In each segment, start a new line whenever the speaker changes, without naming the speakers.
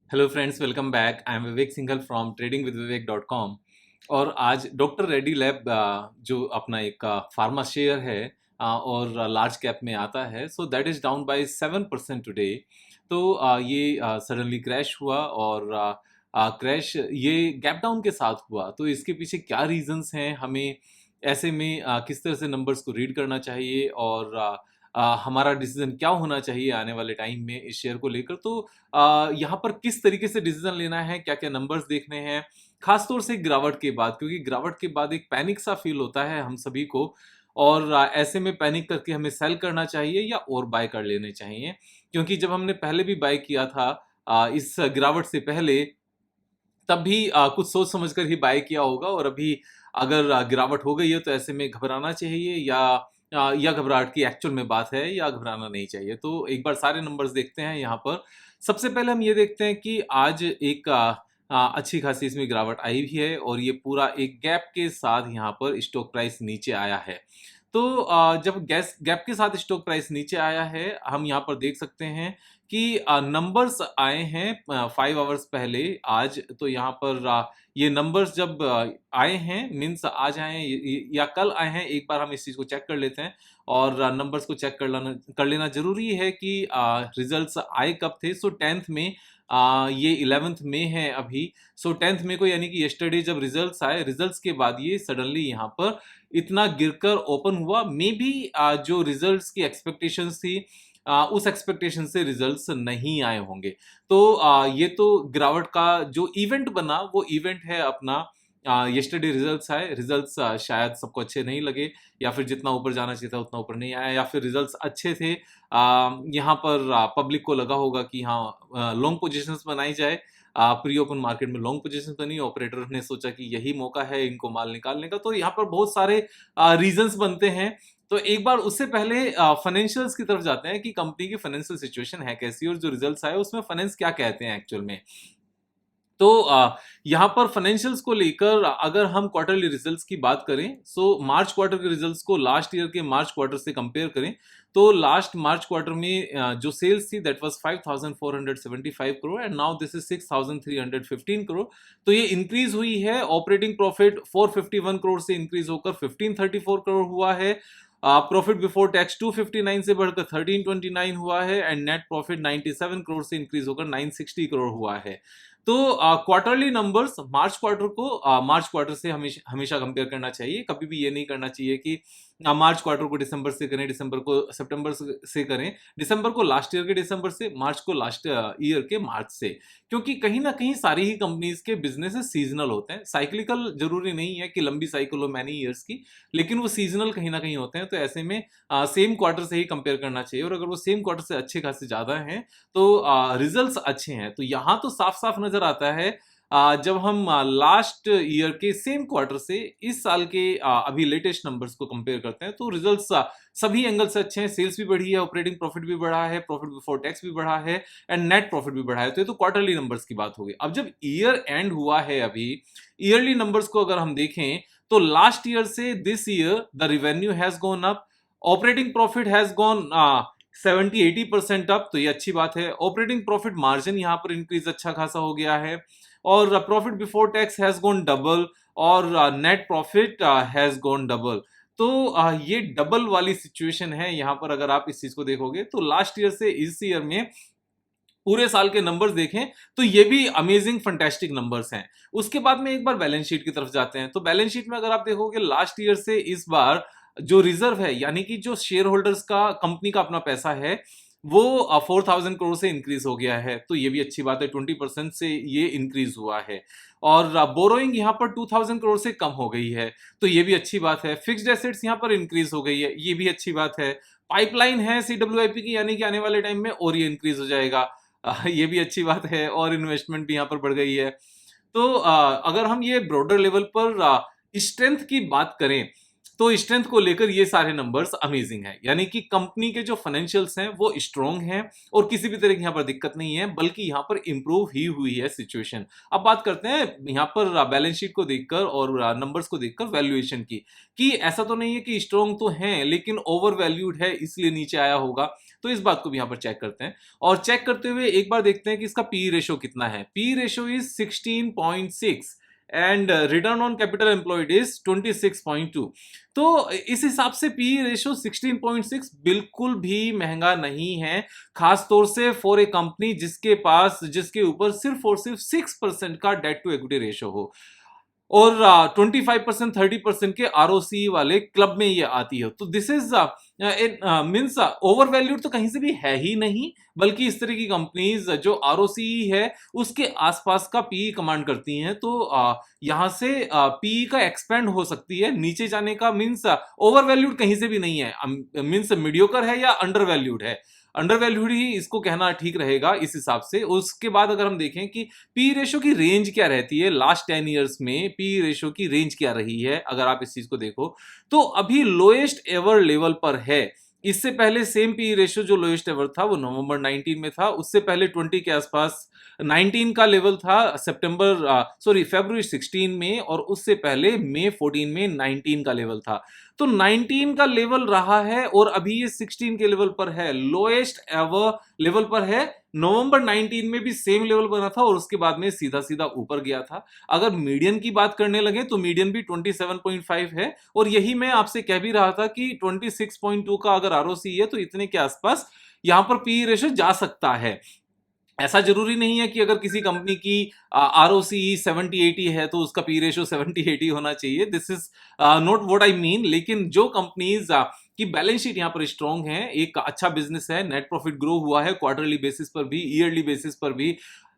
Hello friends, welcome back. I am Vivek Singhal from tradingwithvivek.com। और आज doctor Reddy lab जो अपना एक फार्मा शेयर है और लार्ज कैप में आता है, so that is down by 7% today. तो ये सडनली क्रैश हुआ और क्रैश ये गैप डाउन के साथ हुआ। तो इसके पीछे क्या रीजंस हैं, हमें ऐसे में किस तरह से नंबर्स को रीड करना चाहिए और हमारा डिसीजन क्या होना चाहिए आने वाले टाइम में इस शेयर को लेकर। तो यहाँ पर किस तरीके से डिसीजन लेना है, क्या क्या नंबर्स देखने हैं, खासतौर से गिरावट के बाद, क्योंकि गिरावट के बाद एक पैनिक सा फील होता है हम सभी को। और ऐसे में पैनिक करके हमें सेल करना चाहिए या और बाय कर लेने चाहिए, क्योंकि जब हमने पहले भी बाय किया था इस गिरावट से पहले, तब भी कुछ सोच समझ कर ही बाय किया होगा। और अभी अगर गिरावट हो गई है तो ऐसे में घबराना चाहिए या घबराहट की एक्चुअल में बात है या घबराना नहीं चाहिए। तो एक बार सारे नंबर्स देखते हैं यहाँ पर। सबसे पहले हम ये देखते हैं कि आज एक अच्छी खासी इसमें गिरावट आई भी है और ये पूरा एक गैप के साथ यहाँ पर स्टॉक प्राइस नीचे आया है। तो जब गैस गैप के साथ स्टॉक प्राइस नीचे आया है, हम यहाँ पर देख सकते हैं कि नंबर्स आए हैं 5 आवर्स पहले आज। तो यहाँ पर ये नंबर्स जब आए हैं, मीन्स आज आए हैं या कल आए हैं, एक बार हम इस चीज़ को चेक कर लेते हैं। और नंबर्स को चेक कर लेना जरूरी है कि रिजल्ट्स आए कब थे। सो 10th में ये 11th में है अभी। सो 10th में को, यानी कि यस्टरडे जब रिजल्ट्स आए, रिजल्ट्स के बाद ये सडनली यहाँ पर इतना गिरकर ओपन हुआ। मे बी जो रिजल्ट्स की एक्सपेक्टेशंस थी उस एक्सपेक्टेशन से रिजल्ट्स नहीं आए होंगे। तो ये तो गिरावट का जो इवेंट बना वो इवेंट है अपना। यस्टरडे रिजल्ट्स आए, रिजल्ट्स शायद सबको अच्छे नहीं लगे, या फिर जितना ऊपर जाना चाहिए था उतना ऊपर नहीं आया, या फिर रिजल्ट्स अच्छे थे। यहाँ पर पब्लिक को लगा होगा कि हाँ लॉन्ग पोजीशंस बनाई जाए। प्री ओपन मार्केट में लॉन्ग पोजीशन बनी, ऑपरेटर ने सोचा कि यही मौका है इनको माल निकालने का। तो यहाँ पर बहुत सारे रीजंस बनते हैं। तो एक बार उससे पहले फाइनेंशियल्स की तरफ जाते हैं कि कंपनी की फाइनेंशियल सिचुएशन है कैसी और जो रिजल्ट्स आए उसमें फाइनेंस क्या कहते हैं एक्चुअल में। तो यहाँ पर फाइनेंशियल्स को लेकर अगर हम क्वार्टरली रिजल्ट्स की बात करें, सो मार्च क्वार्टर के रिजल्ट्स को लास्ट ईयर के मार्च क्वार्टर से कंपेयर करें, तो लास्ट मार्च क्वार्टर में जो सेल्स थी that was 5475 crore and now this is 6315 crore. तो ये इंक्रीज हुई है। ऑपरेटिंग प्रॉफिट 451 करोड़ से इंक्रीज होकर 1534 करोड़ हुआ है। प्रॉफिट बिफोर टैक्स 259 से बढ़कर 1329 हुआ है एंड नेट प्रॉफिट 97 करोड़ से इंक्रीज होकर 960 करोड़ हुआ है। तो क्वार्टरली नंबर्स मार्च क्वार्टर को मार्च क्वार्टर से हमेशा हमेशा कंपेयर करना चाहिए। कभी भी ये नहीं करना चाहिए कि मार्च क्वार्टर को दिसंबर से करें, दिसंबर को सितंबर से करें, दिसंबर को लास्ट ईयर के दिसंबर से, मार्च को लास्ट ईयर के मार्च से। क्योंकि कहीं ना कहीं सारी ही कंपनीज के बिजनेसेस सीजनल होते हैं। साइक्लिकल जरूरी नहीं है कि लंबी साइकिल हो मैनी ईयर्स की, लेकिन वो सीजनल कहीं ना कहीं होते हैं। तो ऐसे में सेम क्वार्टर से ही कंपेयर करना चाहिए, और अगर वो सेम क्वार्टर से अच्छे खासे ज्यादा हैं तो रिजल्ट्स अच्छे हैं। तो यहाँ तो साफ साफ नजर आता है जब हम लास्ट ईयर के सेम क्वार्टर से इस साल के अभी लेटेस्ट नंबर्स को कंपेयर करते हैं, तो रिजल्ट्स सभी एंगल से अच्छे हैं। सेल्स भी बढ़ी है, ऑपरेटिंग प्रॉफिट भी बढ़ा है, प्रॉफिट बिफोर टैक्स भी बढ़ा है एंड नेट प्रॉफिट भी बढ़ा है। तो ये तो क्वार्टरली नंबर्स की बात हो गई। अब जब ईयर एंड हुआ है, अभी ईयरली नंबर्स को अगर हम देखें, तो लास्ट ईयर से this year the revenue has gone up, operating profit has gone 70-80% up. तो ये अच्छी बात है। ऑपरेटिंग प्रॉफिट मार्जिन यहाँ पर इंक्रीज अच्छा खासा हो गया है, और profit before tax has gone double, और net profit has gone double. तो ये डबल वाली सिचुएशन है यहाँ पर। अगर आप इस चीज को देखोगे तो लास्ट ईयर से इस ईयर में पूरे साल के नंबर्स देखें तो ये भी अमेजिंग फंटेस्टिक नंबर्स हैं। उसके बाद में एक बार बैलेंस शीट की तरफ जाते हैं। तो बैलेंस शीट में अगर आप देखोगे लास्ट ईयर से इस बार जो रिजर्व है, यानी कि जो शेयर होल्डर्स का कंपनी का अपना पैसा है, वो 4000 करोड़ से इंक्रीज हो गया है। तो ये भी अच्छी बात है, 20% से ये इंक्रीज हुआ है। और बोरोइंग यहाँ पर 2000 करोड़ से कम हो गई है, तो ये भी अच्छी बात है। फिक्स्ड एसेट्स यहाँ पर इंक्रीज हो गई है, ये भी अच्छी बात है। पाइपलाइन है CWIP की, यानी कि आने वाले टाइम में और ये इंक्रीज हो जाएगा, ये भी अच्छी बात है। और इन्वेस्टमेंट भी यहाँ पर बढ़ गई है। तो अगर हम ये ब्रॉडर लेवल पर स्ट्रेंथ की बात करें, तो स्ट्रेंथ को लेकर ये सारे नंबर्स अमेजिंग है, यानी कि कंपनी के जो फाइनेंशियल्स हैं वो स्ट्रॉन्ग हैं और किसी भी तरह की यहाँ पर दिक्कत नहीं है, बल्कि यहाँ पर इंप्रूव ही हुई है सिचुएशन। अब बात करते हैं यहाँ पर बैलेंस शीट को देखकर और नंबर्स को देखकर वैल्यूएशन की, कि ऐसा तो नहीं है कि स्ट्रॉन्ग तो है लेकिन ओवर वैल्यूड है इसलिए नीचे आया होगा। तो इस बात को भी यहाँ पर चेक करते हैं, और चेक करते हुए एक बार देखते हैं कि इसका पी रेशो कितना है। P ratio is 16.6 and return on capital employed is 26.2। तो इस हिसाब से पी रेशो 16.6 बिल्कुल भी महंगा नहीं है, खास तौर से फॉर ए कंपनी जिसके ऊपर सिर्फ और सिर्फ 6% का डेट टू इक्विटी रेशो हो और 25% 30% के आरओसी वाले क्लब में ये आती है। तो this is means over valued तो कहीं से भी है ही नहीं, बल्कि इस तरह की कंपनीज जो आरओसी है उसके आसपास का पीई कमांड करती हैं। तो यहां से पीई का एक्सपेंड हो सकती है, नीचे जाने का मीन्स ओवर वैल्यूड कहीं से भी नहीं है, मीन्स मीडियोकर है या अंडर वैल्यूड है। अंडर वैल्यूड ही इसको कहना ठीक रहेगा इस हिसाब से। उसके बाद अगर हम देखें कि पी रेशो की रेंज क्या रहती है, लास्ट 10 ईयर्स में पी रेशो की रेंज क्या रही है, अगर आप इस चीज को देखो तो अभी लोएस्ट एवर लेवल पर है। इससे पहले सेम पी रेशो जो लोएस्ट एवर था वो नवंबर 19 में था, उससे पहले 20 के आसपास 19 का लेवल था, फरवरी 16 में, और उससे पहले मई 14 में 19 का लेवल था। तो 19 का लेवल रहा है और अभी ये 16 के लेवल पर है, लोएस्ट एवर लेवल पर है। नवंबर 19 में भी सेम लेवल बना था और उसके बाद में सीधा सीधा ऊपर गया था। अगर मीडियन की बात करने लगे तो मीडियन भी 27.5 है, और यही मैं आपसे कह भी रहा था कि 26.2 का अगर आरओसी है तो इतने के आसपास यहां पर पी रेशो जा सकता है। ऐसा जरूरी नहीं है कि अगर किसी कंपनी की आरओसी 70-80 है तो उसका पी रेशो 70-80 होना चाहिए, this is not what I mean. लेकिन जो कंपनीज की बैलेंस शीट यहाँ पर स्ट्रॉन्ग है, एक अच्छा बिजनेस है, नेट प्रॉफिट ग्रो हुआ है क्वार्टरली बेसिस पर भी, ईयरली बेसिस पर भी,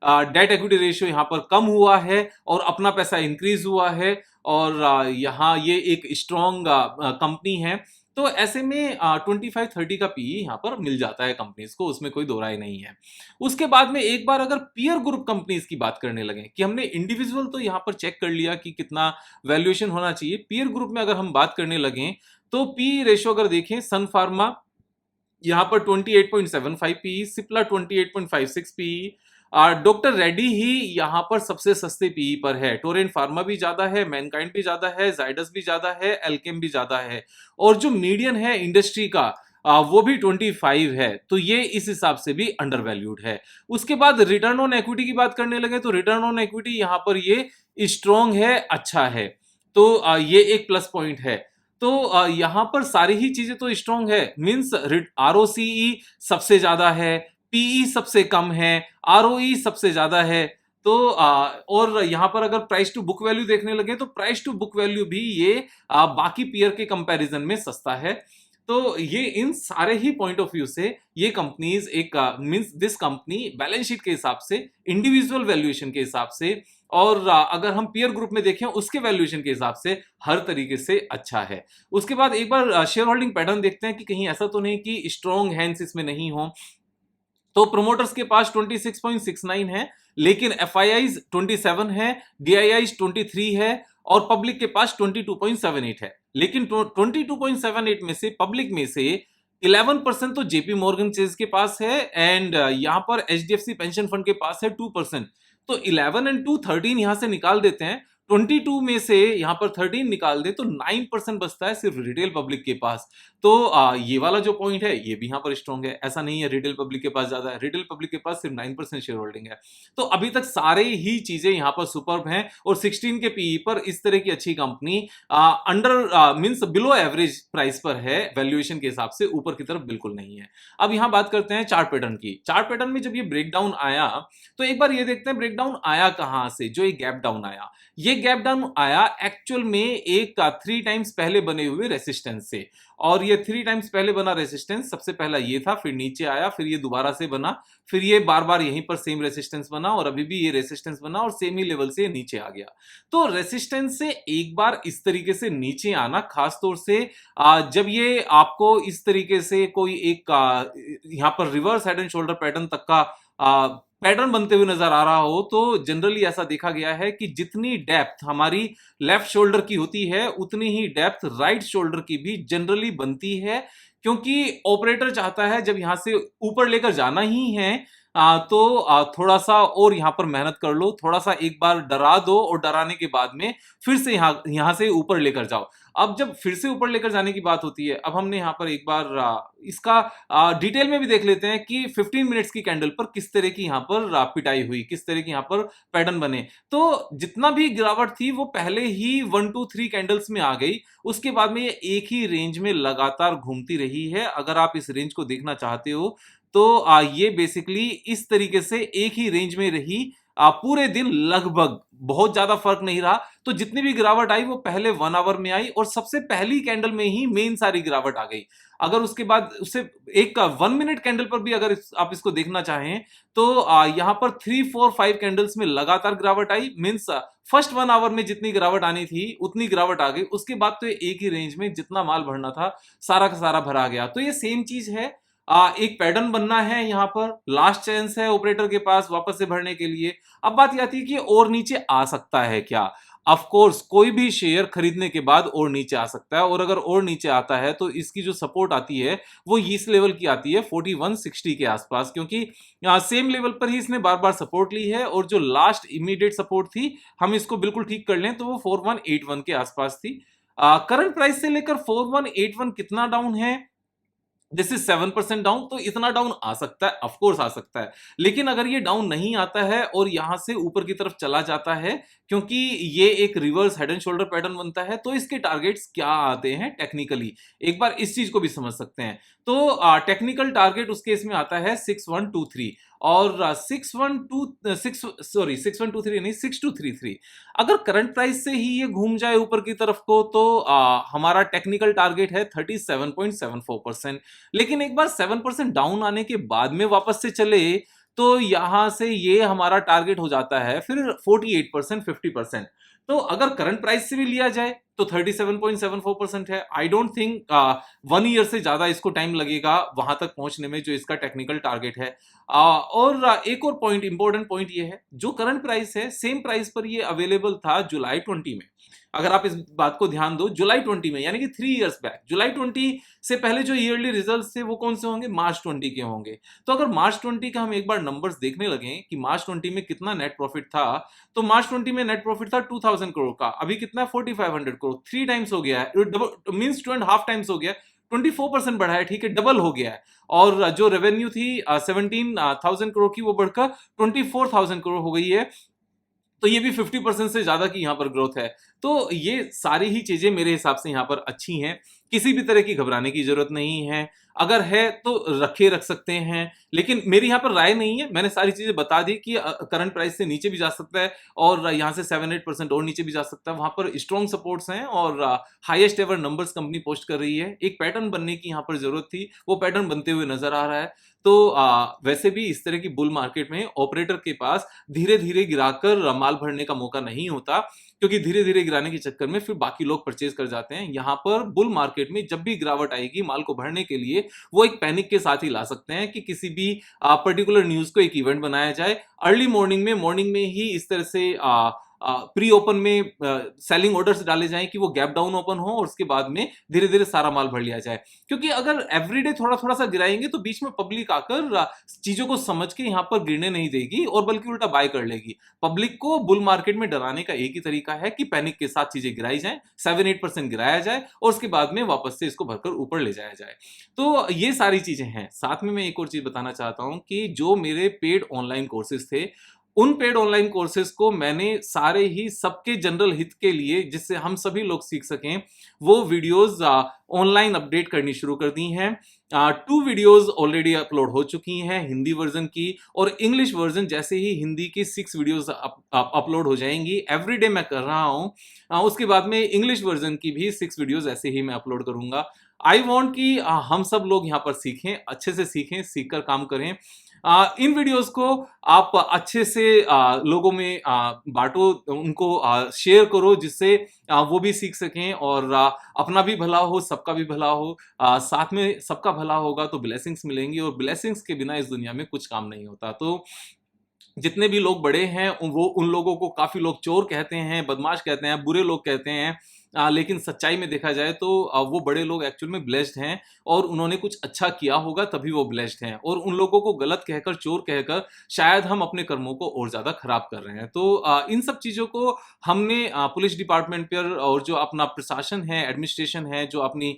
डेट इक्विटी रेशियो यहाँ पर कम हुआ है और अपना पैसा इंक्रीज हुआ है, और यहाँ ये एक स्ट्रॉन्ग कंपनी है, तो ऐसे में 25-30 का पी यहाँ पर मिल जाता है कंपनीज को, उसमें कोई दो राय नहीं है। उसके बाद में एक बार अगर पीयर ग्रुप कंपनीज की बात करने लगे, कि हमने इंडिविजुअल तो यहाँ पर चेक कर लिया कि कितना वैल्यूएशन होना चाहिए, पीयर ग्रुप में अगर हम बात करने लगे तो पी रेशो अगर देखें, सन फार्मा यहाँ पर 28.75 P, Cipla 28.56 P, doctor Reddy ही यहाँ पर सबसे सस्ते पीई पर है। टोरेंट फार्मा भी ज्यादा है, मैनकाइंड भी ज्यादा है, जाइडस भी ज्यादा है, एल्केम भी ज्यादा है, और जो मीडियन है इंडस्ट्री का वो भी 25 है। तो ये इस हिसाब से भी अंडर वैल्यूड है। उसके बाद रिटर्न ऑन इक्विटी की बात करने लगे तो रिटर्न ऑन इक्विटी यहाँ पर ये स्ट्रॉन्ग है, अच्छा है, तो ये एक प्लस पॉइंट है। तो यहाँ पर सारी ही चीजें तो स्ट्रॉन्ग है, मींस आरओसीई सबसे ज्यादा है, पीई सबसे कम है, आरओई सबसे ज्यादा है। तो और यहां पर अगर प्राइस टू बुक वैल्यू देखने लगे तो प्राइस टू बुक वैल्यू भी ये बाकी पीयर के कंपैरिजन में सस्ता है। तो ये इन सारे ही पॉइंट ऑफ व्यू से ये कंपनीज एक means this company balance sheet के हिसाब से, इंडिविजुअल वैल्यूएशन के हिसाब से, और अगर हम पीयर ग्रुप में देखें उसके वैल्यूएशन के हिसाब से हर तरीके से अच्छा है। उसके बाद एक बार शेयर होल्डिंग पैटर्न देखते हैं कि कहीं ऐसा तो नहीं कि स्ट्रॉन्ग हैंड्स इसमें नहीं हो। तो प्रोमोटर्स के पास 26.69 है, लेकिन एफआईआईज 27 है, डीआईआईज 23 है, और पब्लिक के पास 22.78 है। लेकिन 22.78 में से पब्लिक में से 11% तो जेपी मॉर्गन चेज के पास है, एंड यहां पर एचडीएफसी पेंशन फंड के पास है 2%। तो 11 एंड 2 13 यहां से निकाल देते हैं, 22 में से यहां पर 13 निकाल दे तो 9% बचता है सिर्फ रिटेल पब्लिक के पास। तो ये वाला जो पॉइंट है ये भी यहां पर स्ट्रॉन्ग है, ऐसा नहीं है रिटेल पब्लिक के पास ज्यादा है, रिटेल पब्लिक के पास सिर्फ 9% शेयर होल्डिंग है। तो अभी तक सारे ही चीजें यहां पर सुपर्ब हैं, और 16 के पीई पर इस तरह की अच्छी company under means below average price पर है, वैल्यूएशन के हिसाब से ऊपर की तरफ बिल्कुल नहीं है। अब यहां बात करते हैं चार्ट पैटर्न की। चार्ट पैटर्न में जब ये ब्रेकडाउन आया तो एक बार ये देखते हैं ब्रेकडाउन आया कहां से, जो ये गैप डाउन आया, ये गैप डाउन आया एक्चुअल में एक 3 टाइम्स पहले बने हुए रेसिस्टेंस से, और ये 3 टाइम्स पहले बना रेसिस्टेंस सबसे पहला ये था, फिर नीचे आया, फिर ये दोबारा से बना, फिर ये बार बार यहीं पर सेम रेसिस्टेंस बना, और अभी भी ये रेसिस्टेंस बना और सेम ही लेवल से नीचे आ गया। तो रेसिस्टेंस से एक बार इस तरीके से नीचे आना, खासतौर से जब ये आपको इस तरीके से कोई एक यहां पर reverse head and shoulder pattern तक का पैटर्न बनते हुए नजर आ रहा हो, तो जनरली ऐसा देखा गया है कि जितनी डेप्थ हमारी लेफ्ट शोल्डर की होती है उतनी ही डेप्थ राइट शोल्डर की भी जनरली बनती है, क्योंकि ऑपरेटर चाहता है जब यहां से ऊपर लेकर जाना ही है तो थोड़ा सा और यहां पर मेहनत कर लो, थोड़ा सा एक बार डरा दो और डराने के बाद में फिर से यहां से ऊपर लेकर जाओ। अब जब फिर से ऊपर लेकर जाने की बात होती है, अब हमने यहां पर एक बार इसका डिटेल में भी देख लेते हैं कि 15 मिनट्स की कैंडल पर किस तरह की यहां पर पिटाई हुई, किस तरह की यहां पर पैटर्न बने। तो जितना भी गिरावट थी वो पहले ही 1 2 3 कैंडल्स में आ गई, उसके बाद में ये एक ही रेंज में लगातार घूमती रही है। अगर आप इस रेंज को देखना चाहते हो तो ये बेसिकली इस तरीके से एक ही रेंज में रही पूरे दिन लगभग, बहुत ज्यादा फर्क नहीं रहा। तो जितनी भी गिरावट आई वो पहले 1 आवर में आई और सबसे पहली कैंडल में ही मेन सारी गिरावट आ गई। अगर उसके बाद उससे एक 1 मिनट कैंडल पर भी अगर आप इसको देखना चाहें तो यहां पर 3 4 5 कैंडल्स में लगातार गिरावट आई, मींस फर्स्ट 1 आवर में जितनी गिरावट आनी थी उतनी गिरावट आ गई। उसके बाद तो एक ही रेंज में जितना माल भरना था सारा का सारा भरा गया। तो ये सेम चीज है, एक पैटर्न बनना है, यहां पर लास्ट चांस है ऑपरेटर के पास वापस से भरने के लिए। अब बात यह आती है कि और नीचे आ सकता है क्या। ऑफ कोर्स कोई भी शेयर खरीदने के बाद और नीचे आ सकता है, और अगर और नीचे आता है तो इसकी जो सपोर्ट आती है वो इस लेवल की आती है 4160 के आसपास, क्योंकि सेम लेवल पर ही इसने बार बार सपोर्ट ली है। और जो लास्ट इमीडिएट सपोर्ट थी, हम इसको बिल्कुल ठीक कर लें तो वो 4181 के आसपास थी। करंट प्राइस से लेकर 4181 कितना डाउन है, दिस इज 7% डाउन। तो इतना डाउन आ सकता है, ऑफ कोर्स आ सकता है, लेकिन अगर ये डाउन नहीं आता है और यहां से ऊपर की तरफ चला जाता है, क्योंकि ये एक reverse head and shoulder pattern बनता है, तो इसके टारगेट्स क्या आते हैं टेक्निकली, एक बार इस चीज को भी समझ सकते हैं। तो टेक्निकल टारगेट उस केस में आता है 6123 और 6123 नहीं 6233। अगर करंट प्राइस से ही ये घूम जाए ऊपर की तरफ को तो हमारा टेक्निकल टारगेट है 37.74%। लेकिन एक बार 7% डाउन आने के बाद में वापस से चले तो यहां से ये हमारा टारगेट हो जाता है फिर 48% 50%। तो अगर करंट प्राइस से भी लिया जाए तो 37.74% है। आई डोंट थिंक 1 ईयर से ज्यादा इसको टाइम लगेगा वहां तक पहुंचने में जो इसका टेक्निकल टारगेट है। और एक और पॉइंट, इंपॉर्टेंट पॉइंट ये है, जो करंट प्राइस है सेम प्राइस पर ये अवेलेबल था जुलाई 20 में। अगर आप इस बात को ध्यान दो, जुलाई 20 में, यानी कि 3 इयर्स बैक, जुलाई 20 से पहले जो ईयरली रिजल्ट्स थे वो कौन से होंगे, मार्च 20 के होंगे। तो अगर मार्च 20 का हम एक बार नंबर्स देखने लगे कि मार्च 20 में कितना नेट प्रॉफिट था, तो मार्च 20 में नेट प्रॉफिट था 2000 करोड़ का, अभी कितना है 4500 करोड़, 3 टाइम्स हो गया है, मींस 2.5 टाइम्स हो गया, 24% बढ़ा है, ठीक है, डबल हो गया है। और जो रेवेन्यू थी 17,000 करोड़ की वो बढ़कर 24,000 करोड़ हो गई है। तो ये भी 50% से ज्यादा की यहां पर ग्रोथ है। तो ये सारी ही चीजें मेरे हिसाब से यहां पर अच्छी हैं, किसी भी तरह की घबराने की जरूरत नहीं है। अगर है तो रख सकते हैं, लेकिन मेरी यहां पर राय नहीं है। मैंने सारी चीजें बता दी कि करंट प्राइस से नीचे भी जा सकता है और यहां से 7-8% और नीचे भी जा सकता है। वहां पर स्ट्रॉन्ग सपोर्ट्स हैं और highest ever numbers company post कर रही है। एक पैटर्न बनने की यहां पर जरूरत थी, वो पैटर्न बनते हुए नजर आ रहा है। तो वैसे भी इस तरह की बुल मार्केट में ऑपरेटर के पास धीरे धीरे गिराकर माल भरने का मौका नहीं होता, क्योंकि धीरे धीरे गिराने के चक्कर में फिर बाकी लोग परचेज कर जाते हैं। यहां पर बुल मार्केट में जब भी गिरावट आएगी माल को भरने के लिए, वो एक पैनिक के साथ ही ला सकते हैं कि किसी भी पर्टिकुलर न्यूज को एक इवेंट बनाया जाए, अर्ली मॉर्निंग में ही इस तरह से प्री ओपन में सेलिंग ऑर्डर्स डाले जाएं कि वो गैप डाउन ओपन हो और उसके बाद में धीरे धीरे सारा माल भर लिया जाए। क्योंकि अगर एवरीडे थोड़ा थोड़ा सा गिराएंगे तो बीच में पब्लिक आकर चीजों को समझ के यहां पर गिरने नहीं देगी और बल्कि उल्टा बाय कर लेगी। पब्लिक को बुल मार्केट में डराने का एक ही तरीका है कि पैनिक के साथ चीजें गिराई जाए, 7-8% गिराया जाए और उसके बाद में वापस से इसको भरकर ऊपर ले जाया जाए। तो ये सारी चीजें हैं। साथ में मैं एक और चीज बताना चाहता हूं कि जो मेरे पेड ऑनलाइन कोर्सेज थे, उन पेड ऑनलाइन कोर्सेज को मैंने सारे ही सबके जनरल हित के लिए, जिससे हम सभी लोग सीख सकें, वो वीडियोस ऑनलाइन अपडेट करनी शुरू कर दी हैं। 2 वीडियोस ऑलरेडी अपलोड हो चुकी हैं हिंदी वर्जन की, और इंग्लिश वर्जन जैसे ही हिंदी की 6 वीडियोस अपलोड हो जाएंगी, एवरीडे मैं कर रहा हूं। उसके बाद में इंग्लिश वर्जन की भी 6 वीडियोस ऐसे ही मैं अपलोड करूंगा। आई वॉन्ट कि हम सब लोग यहाँ पर सीखें, अच्छे से सीखें, सीखकर काम करें। इन वीडियोस को आप अच्छे से लोगों में बांटो, उनको शेयर करो, जिससे वो भी सीख सकें और अपना भी भला हो, सबका भी भला हो। साथ में सबका भला होगा तो ब्लेसिंग्स मिलेंगी, और ब्लेसिंग्स के बिना इस दुनिया में कुछ काम नहीं होता। तो जितने भी लोग बड़े हैं वो उन लोगों को काफी लोग चोर कहते हैं, बदमाश कहते हैं, बुरे लोग कहते हैं। लेकिन सच्चाई में देखा जाए तो वो बड़े लोग एक्चुअल में ब्लेस्ड हैं और उन्होंने कुछ अच्छा किया होगा तभी वो ब्लेस्ड हैं, और उन लोगों को गलत कहकर, चोर कहकर शायद हम अपने कर्मों को और ज्यादा खराब कर रहे हैं। तो इन सब चीजों को हमने पुलिस डिपार्टमेंट पर और जो अपना प्रशासन है, एडमिनिस्ट्रेशन है, जो अपनी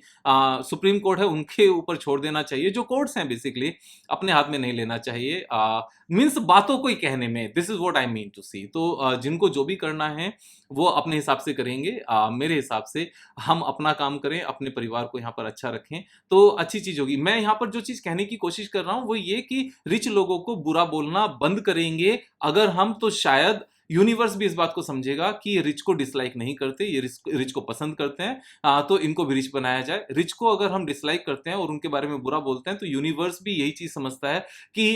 सुप्रीम कोर्ट है, उनके ऊपर छोड़ देना चाहिए। जो कोर्ट्स हैं बेसिकली अपने हाथ में नहीं लेना चाहिए। मीन्स बातों को ही कहने में, this is what I mean to see. तो जिनको जो भी करना है वो अपने हिसाब से करेंगे। मेरे हिसाब से हम अपना काम करें, अपने परिवार को यहाँ पर अच्छा रखें तो अच्छी चीज होगी। मैं यहाँ पर जो चीज कहने की कोशिश कर रहा हूँ वो ये कि रिच लोगों को बुरा बोलना बंद करेंगे अगर हम, तो शायद यूनिवर्स भी इस बात को समझेगा कि ये रिच को डिसलाइक नहीं करते, ये रिच को पसंद करते हैं। तो इनको भी रिच बनाया जाए। रिच को अगर हम डिसलाइक करते हैं और उनके बारे में बुरा बोलते हैं तो यूनिवर्स भी यही चीज समझता है कि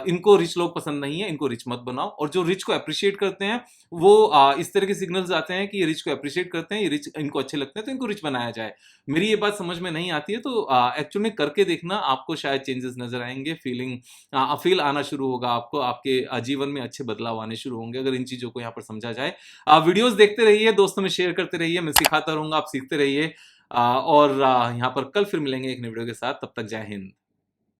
इनको रिच लोग पसंद नहीं है, इनको रिच मत बनाओ। और जो रिच को अप्रिशिएट करते हैं वो इस तरह के सिग्नल्स आते हैं कि ये रिच को अप्रिशिएट करते हैं, ये रिच इनको अच्छे लगते हैं, तो इनको रिच बनाया जाए। मेरी ये बात समझ में नहीं आती है तो एक्चुअल में करके देखना, आपको शायद चेंजेस नजर आएंगे। फील आना शुरू होगा आपको, आपके जीवन में अच्छे बदलाव आने शुरू होंगे अगर इन चीजों को यहाँ पर समझा जाए। वीडियोस देखते रहिए, दोस्तों में शेयर करते रहिए, मैं सिखाता रहूंगा, आप सीखते रहिए। और यहाँ पर कल फिर मिलेंगे एक नई वीडियो के साथ। तब तक जय हिंद।